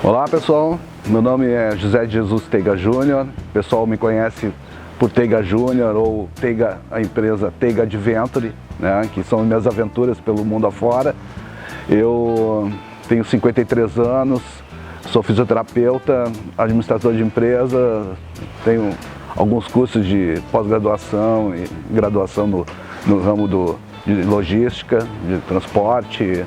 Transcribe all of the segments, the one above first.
Olá pessoal, meu nome é José de Jesus Teiga Júnior, o pessoal me conhece por Teiga Júnior ou Teiga, a empresa Teiga Adventure, né, que são minhas aventuras pelo mundo afora. Eu tenho 53 anos, sou fisioterapeuta, administrador de empresa, tenho alguns cursos de pós-graduação e graduação no ramo de logística, de transporte,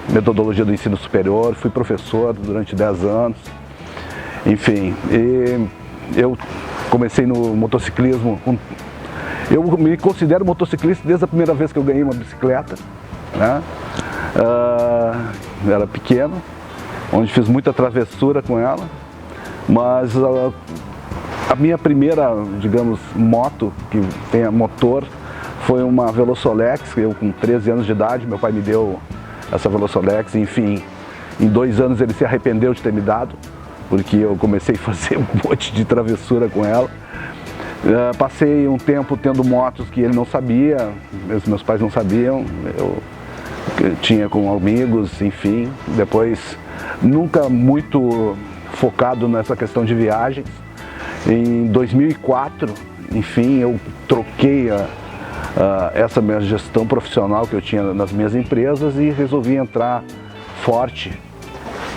metodologia do ensino superior, fui professor durante 10 anos, enfim, e eu comecei no motociclismo, eu me considero motociclista desde a primeira vez que eu ganhei uma bicicleta, né? Era pequeno, onde fiz muita travessura com ela, mas a minha primeira, digamos, moto que tem motor foi uma Velosolex, eu com 13 anos de idade, meu pai me deu essa Velosolex, enfim, em 2 anos ele se arrependeu de ter me dado, porque eu comecei a fazer um monte de travessura com ela. Passei um tempo tendo motos que ele não sabia, meus pais não sabiam, eu tinha com amigos, enfim, depois nunca muito focado nessa questão de viagens. Em 2004, enfim, eu troquei essa minha gestão profissional que eu tinha nas minhas empresas e resolvi entrar forte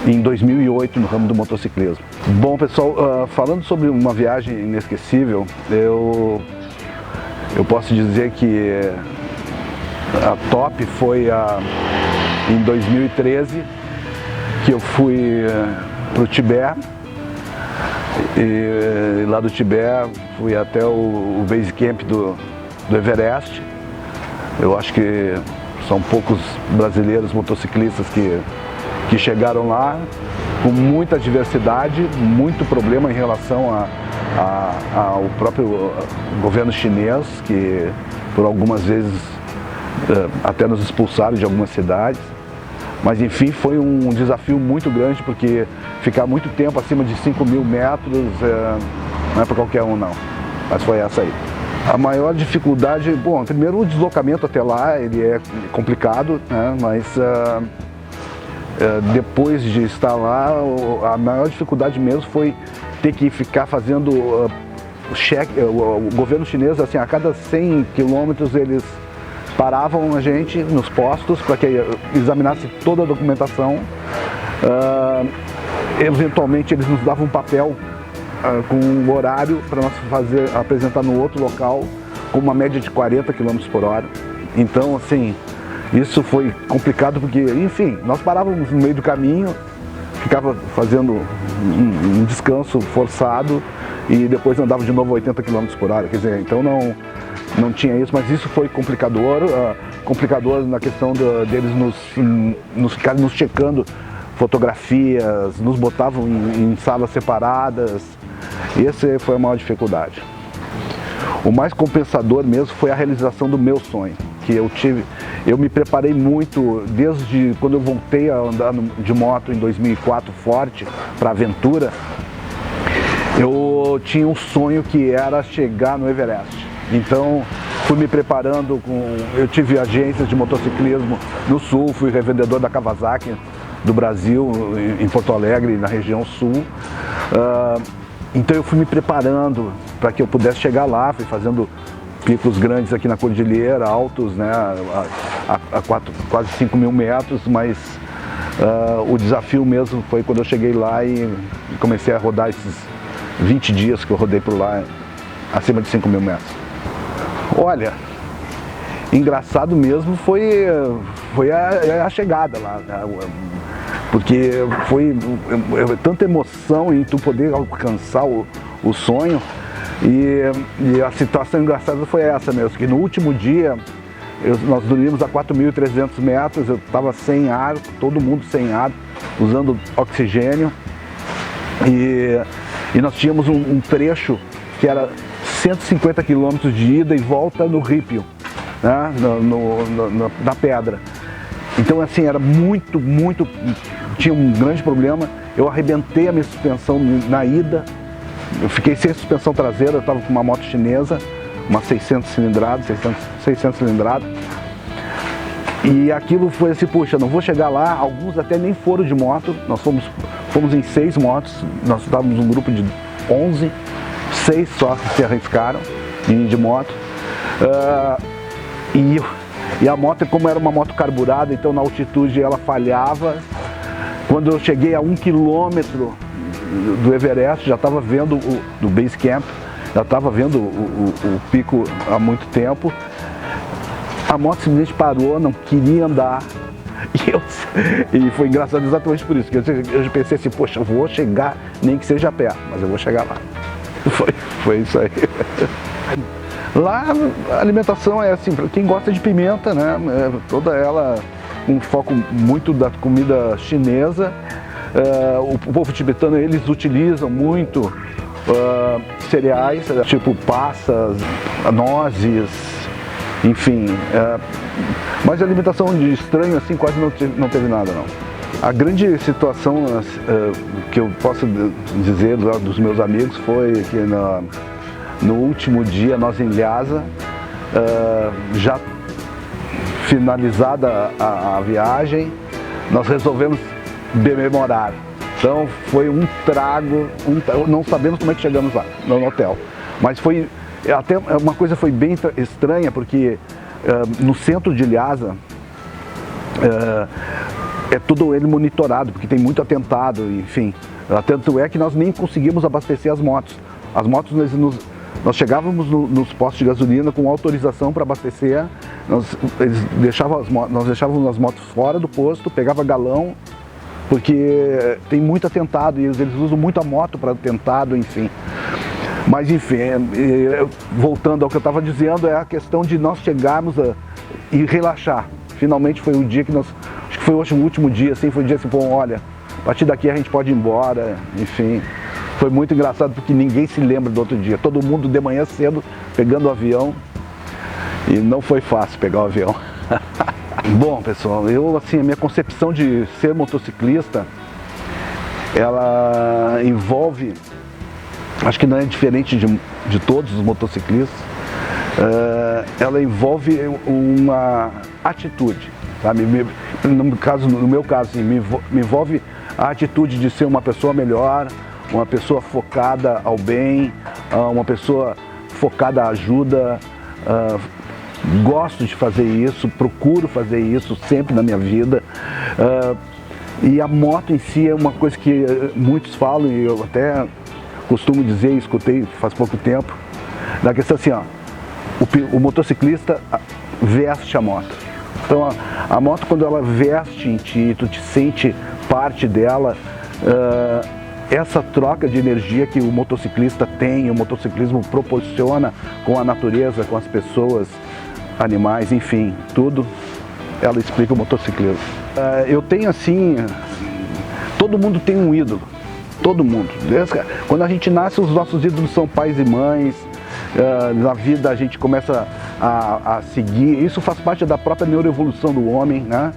em 2008 no ramo do motociclismo. Bom pessoal, falando sobre uma viagem inesquecível, eu posso dizer que a top foi em 2013, que eu fui para o Tibete, e lá do Tibete fui até o base camp do Everest. Eu acho que são poucos brasileiros motociclistas que chegaram lá, com muita diversidade, muito problema em relação ao próprio governo chinês, que por algumas vezes até nos expulsaram de algumas cidades. Mas enfim, foi um desafio muito grande, porque ficar muito tempo acima de 5.000 metros não é para qualquer um não, mas foi essa aí. A maior dificuldade, bom, primeiro o deslocamento até lá, ele é complicado, né, mas depois de estar lá, a maior dificuldade mesmo foi ter que ficar fazendo o governo chinês, assim, a cada 100 quilômetros eles paravam a gente nos postos para que examinasse toda a documentação. Eventualmente eles nos davam um papel com um horário para nós apresentar no outro local, com uma média de 40 km por hora. Então, assim, isso foi complicado porque, enfim, nós parávamos no meio do caminho, ficava fazendo um descanso forçado e depois andava de novo 80 km por hora. Quer dizer, então não tinha isso, mas isso foi complicador na questão deles ficarem nos checando fotografias, nos botavam em salas separadas. Essa foi a maior dificuldade. O mais compensador mesmo foi a realização do meu sonho, que eu me preparei muito desde quando eu voltei a andar de moto em 2004 forte para aventura. Eu tinha um sonho que era chegar no Everest. Então fui me preparando eu tive agências de motociclismo no sul, fui revendedor da Kawasaki do Brasil, em Porto Alegre, na região sul. Então eu fui me preparando para que eu pudesse chegar lá, fui fazendo picos grandes aqui na Cordilheira, altos, né, a quase 5.000 metros, mas o desafio mesmo foi quando eu cheguei lá e comecei a rodar esses 20 dias que eu rodei por lá, acima de 5.000 metros. Olha, engraçado mesmo foi a chegada lá, né? Porque foi tanta emoção em tu poder alcançar o sonho, e a situação engraçada foi essa mesmo, que no último dia nós dormimos a 4.300 metros, eu estava sem ar, todo mundo sem ar, usando oxigênio, e nós tínhamos um trecho que era 150 quilômetros de ida e volta no ripio, né, na pedra. Então assim, era muito, tinha um grande problema. Eu arrebentei a minha suspensão na ida, eu fiquei sem suspensão traseira, eu estava com uma moto chinesa, uma 600 cilindrada, e aquilo foi assim, puxa, não vou chegar lá. Alguns até nem foram de moto, nós fomos fomos em 6 motos, nós estávamos um grupo de 11, 6 sócios se arriscaram de moto. E a moto, como era uma moto carburada, então na altitude ela falhava. Quando eu cheguei a 1 quilômetro do Everest, já estava vendo do Base Camp, já estava vendo o pico há muito tempo. A moto simplesmente parou, não queria andar. E foi engraçado exatamente por isso, que eu pensei assim, poxa, eu vou chegar, nem que seja a pé, mas eu vou chegar lá. Foi isso aí. Lá a alimentação é assim, para quem gosta de pimenta, né? Toda ela um foco muito da comida chinesa. O povo tibetano, eles utilizam muito cereais, tipo passas, nozes, enfim. Mas a alimentação de estranho assim quase não teve nada, não. A grande situação que eu posso dizer dos meus amigos foi que no último dia, nós em Lhasa, já finalizada a viagem, nós resolvemos bememorar. Então foi um trago, não sabemos como é que chegamos lá, no hotel. Mas foi, até uma coisa foi bem estranha, porque no centro de Lhasa, é tudo ele monitorado, porque tem muito atentado, enfim. Tanto é que nós nem conseguimos abastecer as motos. As motos, nós chegávamos nos postos de gasolina com autorização para abastecer, nós deixávamos as motos fora do posto, pegava galão, porque tem muito atentado e eles usam muito a moto para atentado, enfim. Mas enfim, voltando ao que eu estava dizendo, é a questão de nós chegarmos e relaxar. Finalmente foi o dia que acho que foi o último dia, assim, foi o dia assim, bom, olha, a partir daqui a gente pode ir embora, enfim. Foi muito engraçado porque ninguém se lembra do outro dia. Todo mundo de manhã cedo pegando o avião e não foi fácil pegar o avião. Bom, pessoal, assim, a minha concepção de ser motociclista, ela envolve, acho que não é diferente de todos os motociclistas, ela envolve uma atitude, sabe? No meu caso, assim, me envolve a atitude de ser uma pessoa melhor, uma pessoa focada ao bem, uma pessoa focada à ajuda. Gosto de fazer isso, procuro fazer isso sempre na minha vida. E a moto em si é uma coisa que muitos falam, e eu até costumo dizer, escutei faz pouco tempo, da questão assim, ó, o motociclista veste a moto. Então a moto, quando ela veste em ti, tu te sente parte dela, essa troca de energia que o motociclista tem, o motociclismo proporciona com a natureza, com as pessoas, animais, enfim, tudo, ela explica o motociclismo. Eu tenho assim, todo mundo tem um ídolo, todo mundo. Quando a gente nasce, os nossos ídolos são pais e mães, na vida a gente começa a seguir, isso faz parte da própria neuroevolução do homem, né?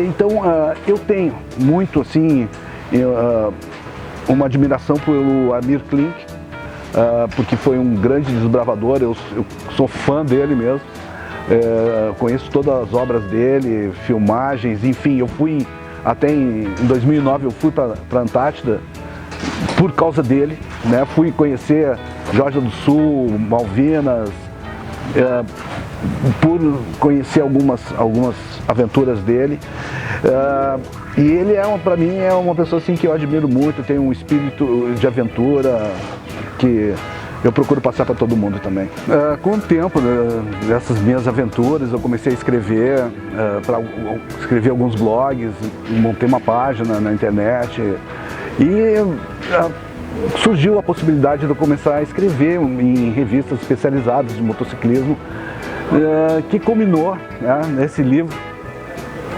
Então eu tenho muito assim, uma admiração pelo Amir Klink, porque foi um grande desbravador, eu sou fã dele mesmo, conheço todas as obras dele, filmagens, enfim, eu fui até em 2009, eu fui para a Antártida por causa dele, né? Fui conhecer Geórgia do Sul, Malvinas, por conhecer algumas aventuras dele. E ele para mim é uma pessoa assim que eu admiro muito, tem um espírito de aventura que eu procuro passar para todo mundo também. Com o tempo dessas minhas aventuras, eu comecei a escrever, escrever alguns blogs, montei uma página na internet e surgiu a possibilidade de eu começar a escrever em revistas especializadas de motociclismo, que culminou, né, nesse livro,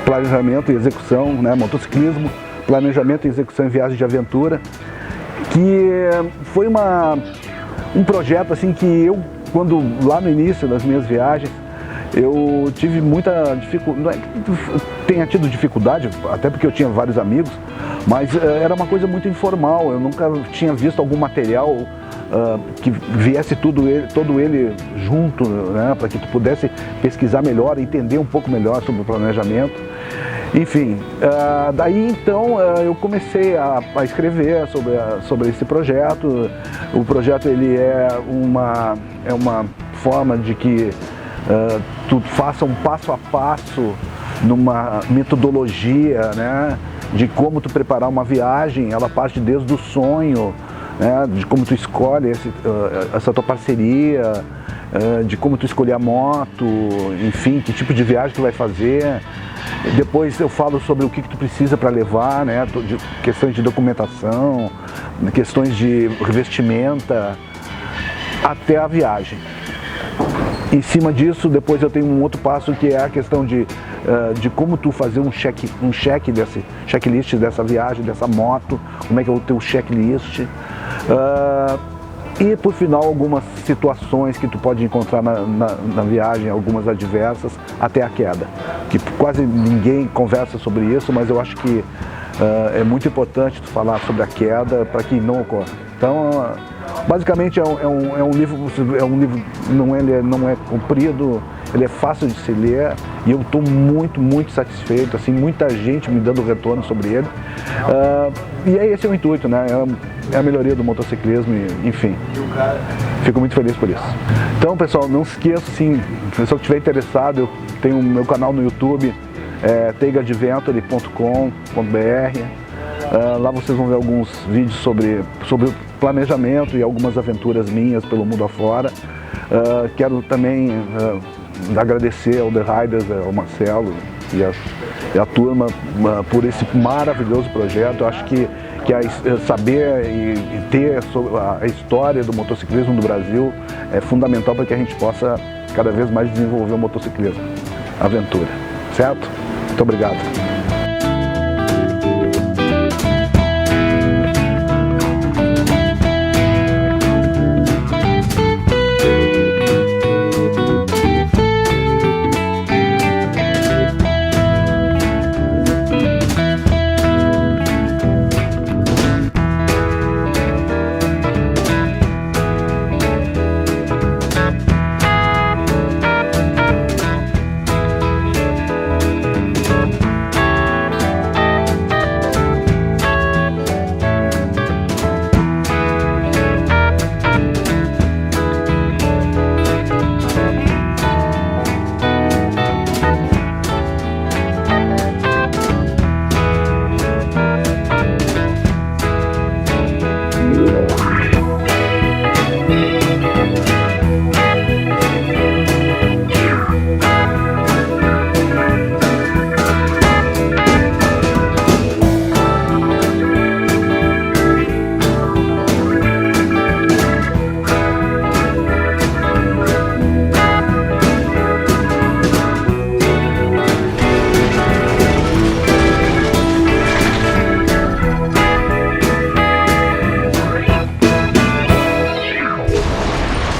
Planejamento e Execução, né, Motociclismo, Planejamento e Execução em Viagem de Aventura, que foi um projeto assim que eu, quando lá no início das minhas viagens, eu tive muita dificuldade, não é que tenha tido dificuldade, até porque eu tinha vários amigos, mas era uma coisa muito informal, eu nunca tinha visto algum material que viesse todo ele junto, né, para que tu pudesse pesquisar melhor, entender um pouco melhor sobre o planejamento. Enfim, daí então eu comecei a escrever sobre esse projeto. O projeto ele é uma forma de que tu faça um passo a passo numa metodologia, né, de como tu preparar uma viagem. Ela parte desde o sonho, né, de como tu escolhe essa tua parceria, de como tu escolher a moto, enfim, que tipo de viagem tu vai fazer. Depois eu falo sobre o que tu precisa para levar, né, questões de documentação, questões de vestimenta, até a viagem. Em cima disso, depois eu tenho um outro passo que é a questão de como tu fazer um checklist dessa viagem, dessa moto, como é que é o teu checklist. E por final algumas situações que tu pode encontrar na viagem, algumas adversas, até a queda. Que quase ninguém conversa sobre isso, mas eu acho que é muito importante tu falar sobre a queda para que não ocorra. Então, basicamente é um livro não é comprido, ele é fácil de se ler e eu estou muito satisfeito, assim, muita gente me dando retorno sobre ele. E esse é o intuito, né? É a melhoria do motociclismo, enfim. Fico muito feliz por isso. Então, pessoal, não se esqueça, sim, se você estiver interessado, eu tenho o meu canal no YouTube, teigadventure.com.br. Lá vocês vão ver alguns vídeos sobre planejamento e algumas aventuras minhas pelo mundo afora. Quero também agradecer ao The Riders, ao Marcelo e a turma por esse maravilhoso projeto. Eu acho que saber e ter a história do motociclismo do Brasil é fundamental para que a gente possa cada vez mais desenvolver o motociclismo, a aventura, certo? Muito obrigado.